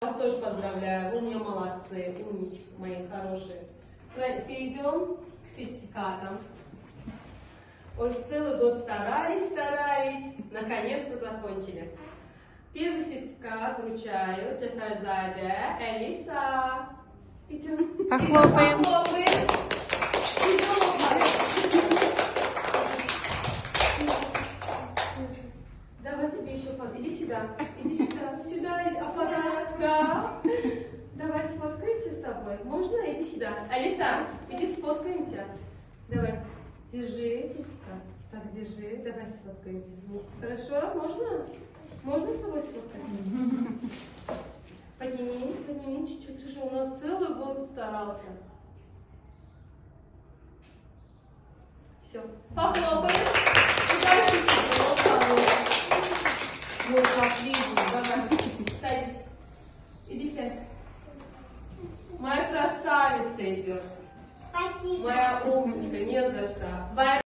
Вас тоже поздравляю, вы у меня молодцы, умнички, мои хорошие. Перейдем к сертификатам. Ой, целый год старались, наконец-то закончили. Первый сертификат вручаю Джафарзаде Элиса. Идем. Похлопаем. Давай тебе еще иди сюда, сюда, иди, а подарок, да. Давай сфоткаемся с тобой. Можно? Иди сюда. Алиса, иди сфоткаемся. Давай, держи сертификат. Так, держи, давай сфоткаемся вместе. Хорошо? Можно? Можно с тобой сфоткаться? Подними чуть-чуть. Ты же у нас целый год старался. Все. Похлопаем. Вот, отлично. Давай. Садись. Иди сядь. Моя красавица идет. Спасибо. Моя умничка. Не за что.